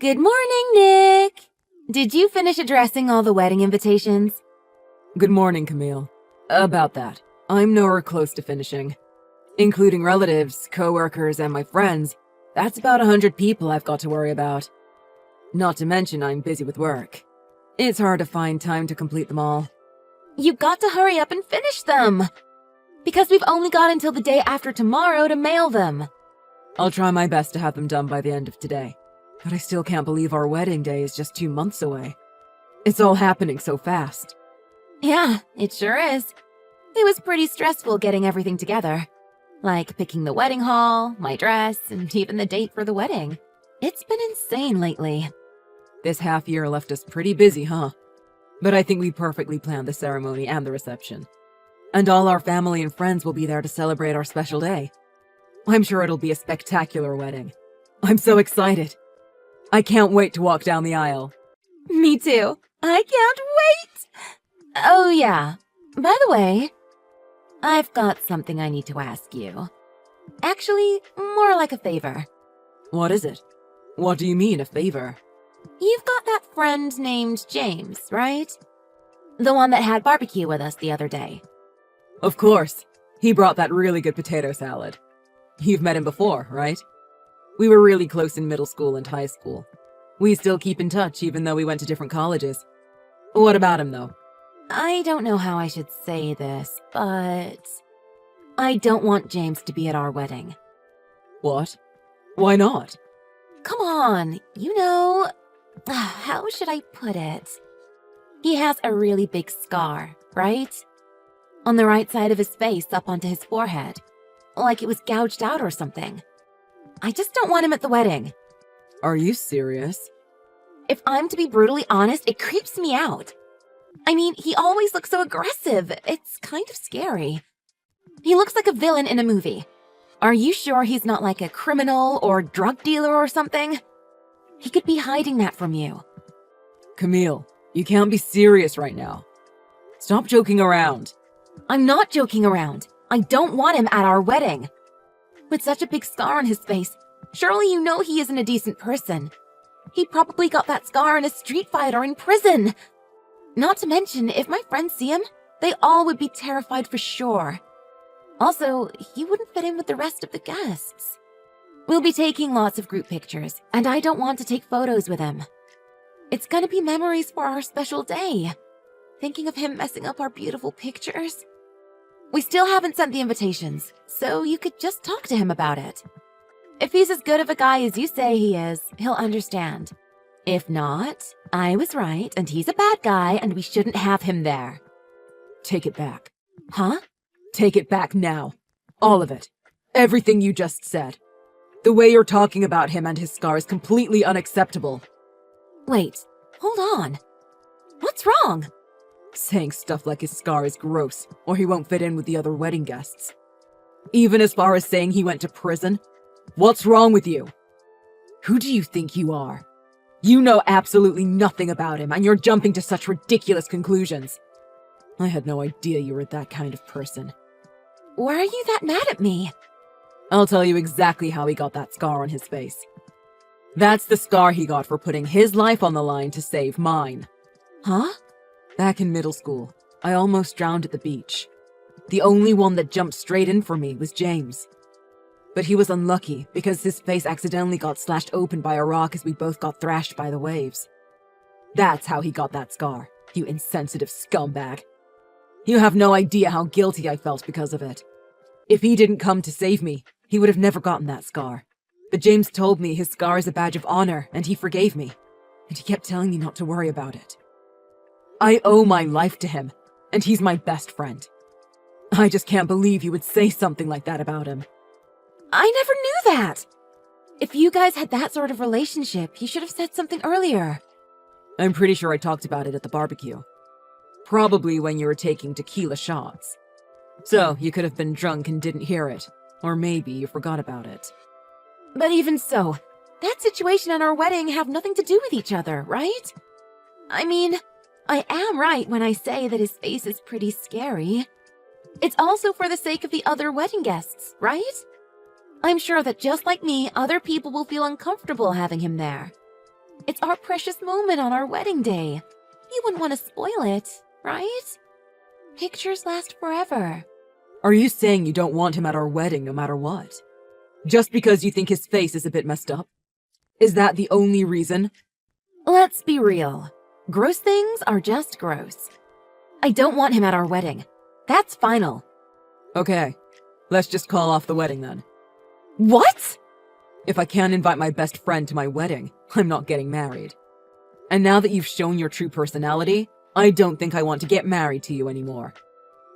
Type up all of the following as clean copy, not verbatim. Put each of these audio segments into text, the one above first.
Good morning, Nick! Did you finish addressing all the wedding invitations? Good morning, Camille. About that, I'm nowhere close to finishing. Including relatives, co-workers, and my friends, that's about 100 people I've got to worry about. Not to mention I'm busy with work. It's hard to find time to complete them all. You've got to hurry up and finish them! Because we've only got until the day after tomorrow to mail them. I'll try my best to have them done by the end of today. But I still can't believe our wedding day is just 2 months away. It's all happening so fast. Yeah, it sure is. It was pretty stressful getting everything together. Like picking the wedding hall, my dress, and even the date for the wedding. It's been insane lately. This half year left us pretty busy, huh? But I think we perfectly planned the ceremony and the reception. And all our family and friends will be there to celebrate our special day. I'm sure it'll be a spectacular wedding. I'm so excited. I can't wait to walk down the aisle. Me too. I can't wait! Oh yeah, by the way, I've got something I need to ask you. Actually, more like a favor. What is it? What do you mean, a favor? You've got that friend named James, right? The one that had barbecue with us the other day. Of course. He brought that really good potato salad. You've met him before, right? We were really close in middle school and high school. We still keep in touch even though we went to different colleges. What about him, though? I don't know how I should say this, but I don't want James to be at our wedding. What? Why not? Come on, you know, how should I put it? He has a really big scar, right? On the right side of his face up onto his forehead, like it was gouged out or something. I just don't want him at the wedding. Are you serious? If I'm to be brutally honest, it creeps me out. I mean, he always looks so aggressive. It's kind of scary. He looks like a villain in a movie. Are you sure he's not like a criminal or drug dealer or something? He could be hiding that from you. Camille, you can't be serious right now. Stop joking around. I'm not joking around. I don't want him at our wedding. With such a big scar on his face, surely you know he isn't a decent person. He probably got that scar in a street fight or in prison. Not to mention, if my friends see him, they all would be terrified for sure. Also, he wouldn't fit in with the rest of the guests. We'll be taking lots of group pictures, and I don't want to take photos with him. It's gonna be memories for our special day. Thinking of him messing up our beautiful pictures. We still haven't sent the invitations, so you could just talk to him about it. If he's as good of a guy as you say he is, he'll understand. If not, I was right, and he's a bad guy, and we shouldn't have him there. Take it back. Huh? Take it back now. All of it. Everything you just said. The way you're talking about him and his scar is completely unacceptable. Wait, hold on. What's wrong? Saying stuff like his scar is gross, or he won't fit in with the other wedding guests. Even as far as saying he went to prison? What's wrong with you? Who do you think you are? You know absolutely nothing about him, and you're jumping to such ridiculous conclusions. I had no idea you were that kind of person. Why are you that mad at me? I'll tell you exactly how he got that scar on his face. That's the scar he got for putting his life on the line to save mine. Huh? Back in middle school, I almost drowned at the beach. The only one that jumped straight in for me was James. But he was unlucky because his face accidentally got slashed open by a rock as we both got thrashed by the waves. That's how he got that scar, you insensitive scumbag. You have no idea how guilty I felt because of it. If he didn't come to save me, he would have never gotten that scar. But James told me his scar is a badge of honor, and he forgave me. And he kept telling me not to worry about it. I owe my life to him, and he's my best friend. I just can't believe you would say something like that about him. I never knew that! If you guys had that sort of relationship, you should have said something earlier. I'm pretty sure I talked about it at the barbecue. Probably when you were taking tequila shots. So, you could have been drunk and didn't hear it. Or maybe you forgot about it. But even so, that situation and our wedding have nothing to do with each other, right? I mean, I am right when I say that his face is pretty scary. It's also for the sake of the other wedding guests, right? I'm sure that just like me, other people will feel uncomfortable having him there. It's our precious moment on our wedding day. You wouldn't want to spoil it, right? Pictures last forever. Are you saying you don't want him at our wedding no matter what? Just because you think his face is a bit messed up? Is that the only reason? Let's be real. Gross things are just gross. I don't want him at our wedding. That's final. Okay, let's just call off the wedding then. What? If I can't invite my best friend to my wedding, I'm not getting married. And now that you've shown your true personality, I don't think I want to get married to you anymore.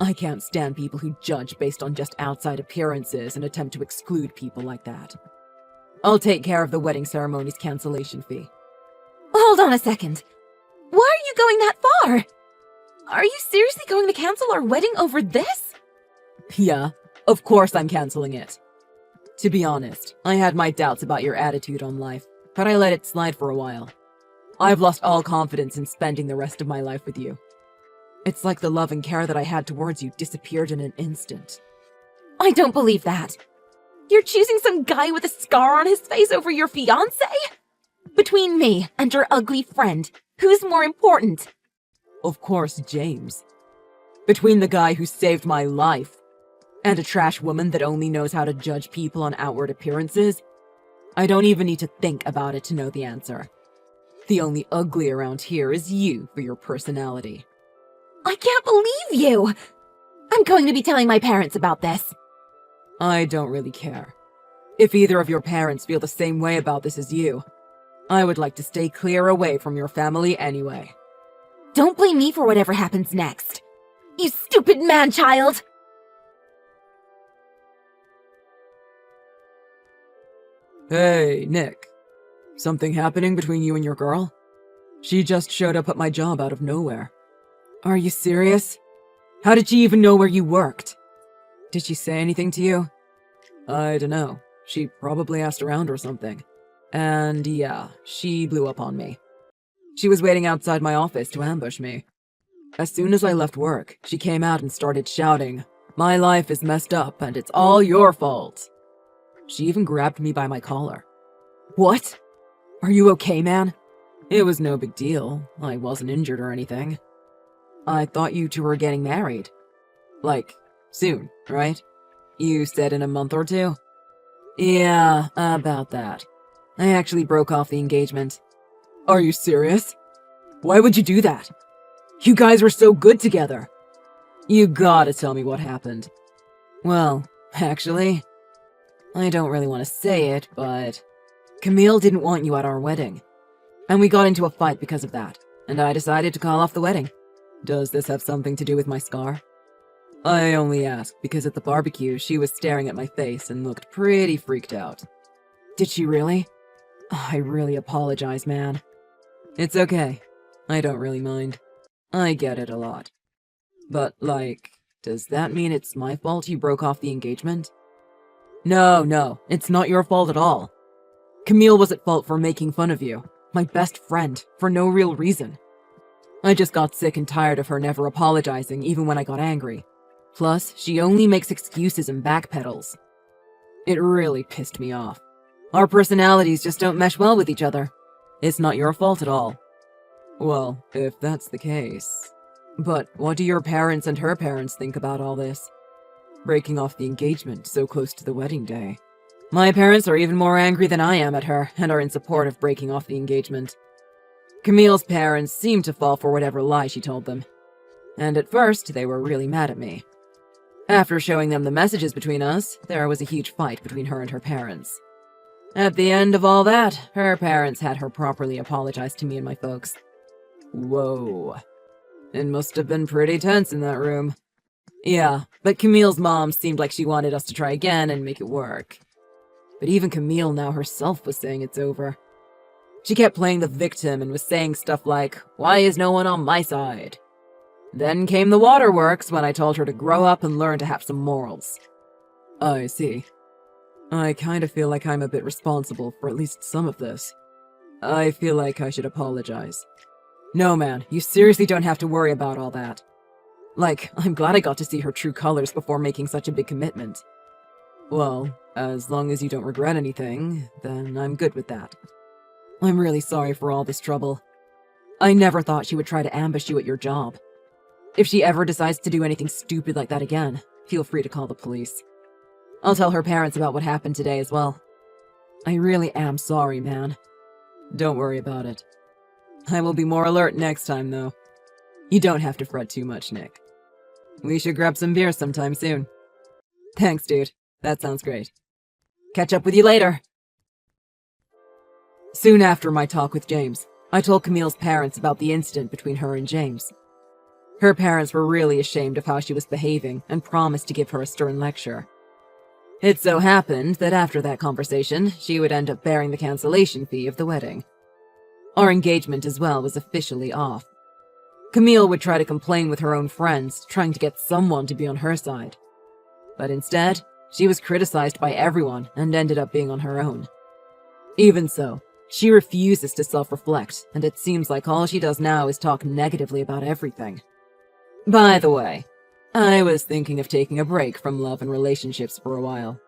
I can't stand people who judge based on just outside appearances and attempt to exclude people like that. I'll take care of the wedding ceremony's cancellation fee. Hold on a second. Why are you going that far? Are you seriously going to cancel our wedding over this? Yeah, of course I'm canceling it. To be honest, I had my doubts about your attitude on life, but I let it slide for a while. I've lost all confidence in spending the rest of my life with you. It's like the love and care that I had towards you disappeared in an instant. I don't believe that. You're choosing some guy with a scar on his face over your fiancé? Between me and your ugly friend, who's more important? Of course, James. Between the guy who saved my life and a trash woman that only knows how to judge people on outward appearances, I don't even need to think about it to know the answer. The only ugly around here is you for your personality. I can't believe you! I'm going to be telling my parents about this. I don't really care. If either of your parents feel the same way about this as you, I would like to stay clear away from your family anyway. Don't blame me for whatever happens next. You stupid man-child! Hey, Nick. Something happening between you and your girl? She just showed up at my job out of nowhere. Are you serious? How did she even know where you worked? Did she say anything to you? I don't know. She probably asked around or something. And yeah, she blew up on me. She was waiting outside my office to ambush me. As soon as I left work, she came out and started shouting, "My life is messed up and it's all your fault." She even grabbed me by my collar. What? Are you okay, man? It was no big deal. I wasn't injured or anything. I thought you two were getting married. Like, soon, right? You said in a month or two? Yeah, about that. I actually broke off the engagement. Are you serious? Why would you do that? You guys were so good together. You gotta tell me what happened. Well, actually, I don't really want to say it, but Camille didn't want you at our wedding. And we got into a fight because of that, and I decided to call off the wedding. Does this have something to do with my scar? I only asked because at the barbecue she was staring at my face and looked pretty freaked out. Did she really? I really apologize, man. It's okay. I don't really mind. I get it a lot. But, like, does that mean it's my fault you broke off the engagement? No, it's not your fault at all. Camille was at fault for making fun of you, my best friend, for no real reason. I just got sick and tired of her never apologizing even when I got angry. Plus, she only makes excuses and backpedals. It really pissed me off. Our personalities just don't mesh well with each other. It's not your fault at all. Well, if that's the case... But what do your parents and her parents think about all this? Breaking off the engagement so close to the wedding day. My parents are even more angry than I am at her and are in support of breaking off the engagement. Camille's parents seemed to fall for whatever lie she told them. And at first, they were really mad at me. After showing them the messages between us, there was a huge fight between her and her parents. At the end of all that, her parents had her properly apologize to me and my folks. Whoa. It must have been pretty tense in that room. Yeah, but Camille's mom seemed like she wanted us to try again and make it work. But even Camille now herself was saying it's over. She kept playing the victim and was saying stuff like, "Why is no one on my side?" Then came the waterworks when I told her to grow up and learn to have some morals. I see. I kind of feel like I'm a bit responsible for at least some of this. I feel like I should apologize. No, man, you seriously don't have to worry about all that. Like, I'm glad I got to see her true colors before making such a big commitment. Well, as long as you don't regret anything, then I'm good with that. I'm really sorry for all this trouble. I never thought she would try to ambush you at your job. If she ever decides to do anything stupid like that again, feel free to call the police. I'll tell her parents about what happened today as well. I really am sorry, man. Don't worry about it. I will be more alert next time, though. You don't have to fret too much, Nick. We should grab some beer sometime soon. Thanks, dude. That sounds great. Catch up with you later. Soon after my talk with James, I told Camille's parents about the incident between her and James. Her parents were really ashamed of how she was behaving and promised to give her a stern lecture. It so happened that after that conversation, she would end up bearing the cancellation fee of the wedding. Our engagement as well was officially off. Camille would try to complain with her own friends, trying to get someone to be on her side. But instead, she was criticized by everyone and ended up being on her own. Even so, she refuses to self-reflect, and it seems like all she does now is talk negatively about everything. By the way, I was thinking of taking a break from love and relationships for a while.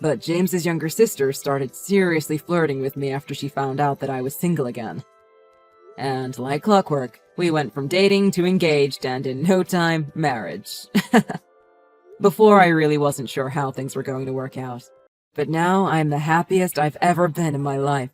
But James's younger sister started seriously flirting with me after she found out that I was single again. And like clockwork, we went from dating to engaged and in no time, marriage. Before I really wasn't sure how things were going to work out. But now I'm the happiest I've ever been in my life.